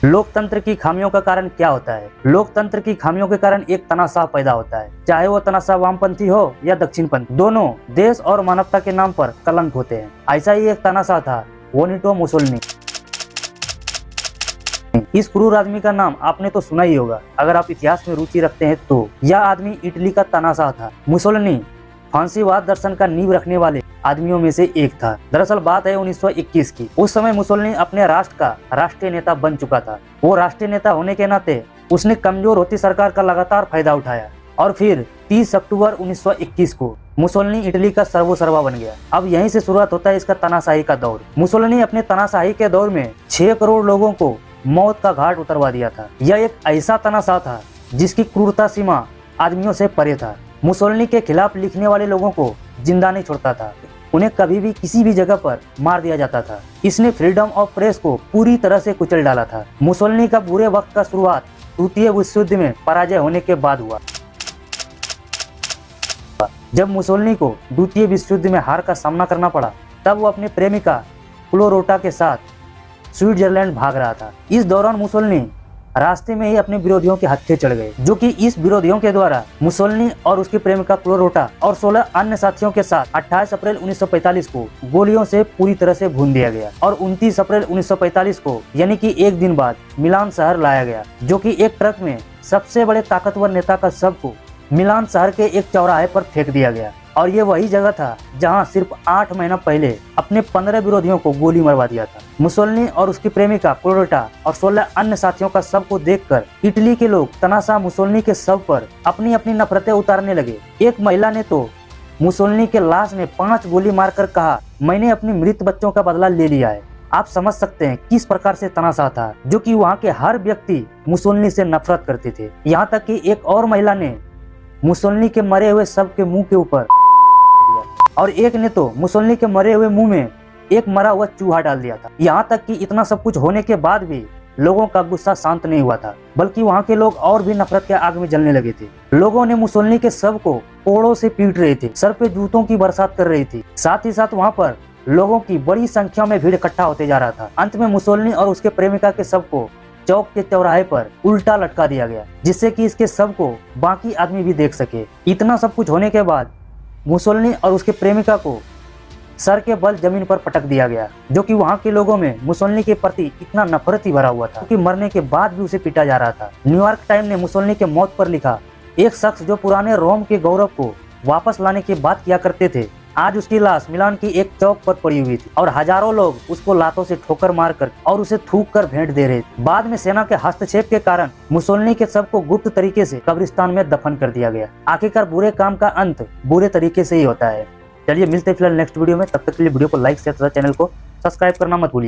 लोकतंत्र की खामियों का कारण क्या होता है? लोकतंत्र की खामियों के कारण एक तनाशाह पैदा होता है, चाहे वो तनाशाह वामपंथी हो या दक्षिणपंथी। दोनों देश और मानवता के नाम पर कलंक होते हैं। ऐसा ही एक तनाशाह था बेनिटो मुसोलिनी। इस क्रूर आदमी का नाम आपने तो सुना ही होगा अगर आप इतिहास में रुचि रखते हैं तो। यह आदमी इटली का तनाशाह था। मुसोलिनी फांसीवाद दर्शन का नींव रखने वाले आदमियों में से एक था। दरअसल बात है 1921 की। उस समय मुसोलिनी अपने राष्ट्र का राष्ट्रीय नेता बन चुका था। वो राष्ट्रीय नेता होने के नाते उसने कमजोर होती सरकार का लगातार फायदा उठाया और फिर 30 अक्टूबर 1921 को मुसोलिनी इटली का सर्वोसर्वा बन गया। अब यहीं से शुरुआत होता है इसका तनाशाही का दौर। मुसोलिनी अपने तनाशाही के दौर में 6 करोड़ लोगों को मौत का घाट उतरवा दिया था। यह एक ऐसा तनाशाह था जिसकी क्रूरता सीमा आदमियों से परे था। मुसोलिनी के खिलाफ लिखने वाले लोगों को जिंदा नहीं छोड़ता था, उन्हें कभी भी किसी भी जगह पर मार दिया जाता था। इसने फ्रीडम ऑफ प्रेस को पूरी तरह से कुचल डाला था। मुसोलिनी का बुरे वक्त का शुरुआत द्वितीय विश्व युद्ध में पराजय होने के बाद हुआ। जब मुसोलिनी को द्वितीय विश्व युद्ध में हार का सामना करना पड़ा तब वो अपने प्रेमिका क्लोरोटा के साथ स्विट्जरलैंड भाग रहा था। इस दौरान मुसोलिनी रास्ते में ही अपने विरोधियों के हत्थे चढ़ गए, जो कि इस विरोधियों के द्वारा मुसोलिनी और उसकी प्रेमिका क्लोरोटा और 16 अन्य साथियों के साथ 28 अप्रैल 1945 को गोलियों से पूरी तरह से भून दिया गया और 29 अप्रैल 1945 को यानी कि एक दिन बाद मिलान शहर लाया गया, जो कि एक ट्रक में सबसे बड़े ताकतवर नेता का शव को मिलान शहर के एक चौराहे पर फेंक दिया गया। और ये वही जगह था जहां सिर्फ 8 महीना पहले अपने 15 विरोधियों को गोली मरवा दिया था। मुसोलिनी और उसकी प्रेमिका क्लोरोटा और 16 अन्य साथियों का शव को देखकर इटली के लोग तनाशाह मुसोलिनी के शव पर अपनी अपनी नफरतें उतारने लगे। एक महिला ने तो मुसोलिनी के लाश में 5 गोली मारकर कहा, मैंने अपने मृत बच्चों का बदला ले लिया है। आप समझ सकते हैं किस प्रकार से तनाशाह था, जो कि वहाँ के हर व्यक्ति मुसोलिनी से नफरत करते थे। यहाँ तक कि एक और महिला ने मुसोलिनी के मरे हुए शव के मुंह के ऊपर और एक ने तो मुसोलिनी के मरे हुए मुंह में एक मरा हुआ चूहा डाल दिया था। यहाँ तक कि इतना सब कुछ होने के बाद भी लोगों का गुस्सा शांत नहीं हुआ था, बल्कि वहाँ के लोग और भी नफरत के आग में जलने लगे थे। लोगों ने मुसोलिनी के शव को कोड़ों से पीट रहे थे, सर पे जूतों की बरसात कर रही थी। साथ ही साथ वहाँ पर लोगों की बड़ी संख्या में भीड़ इकट्ठा होते जा रहा था। अंत में मुसोलिनी और उसके प्रेमिका के शव को चौक के चौराहे पर उल्टा लटका दिया गया, जिससे कि इसके शव को बाकी आदमी भी देख सके। इतना सब कुछ होने के बाद मुसोलिनी और उसके प्रेमिका को सर के बल जमीन पर पटक दिया गया, जो कि वहाँ के लोगों में मुसोलिनी के प्रति इतना नफरत ही भरा हुआ था कि मरने के बाद भी उसे पीटा जा रहा था। न्यूयॉर्क टाइम ने मुसोलिनी के मौत पर लिखा, एक शख्स जो पुराने रोम के गौरव को वापस लाने की बात किया करते थे, आज उसकी लाश मिलान की एक चौक पर पड़ी हुई थी और हजारों लोग उसको लातों से ठोकर मारकर और उसे थूक कर भेंट दे रहे थे। बाद में सेना के हस्तक्षेप के कारण मुसोलिनी के शव को गुप्त तरीके से कब्रिस्तान में दफन कर दिया गया। आखिरकार बुरे काम का अंत बुरे तरीके से ही होता है। चलिए मिलते हैं फिलहाल नेक्स्ट वीडियो में, तब तक के लिए वीडियो को लाइक शेयर तथा चैनल को सब्सक्राइब करना मत भूलिए।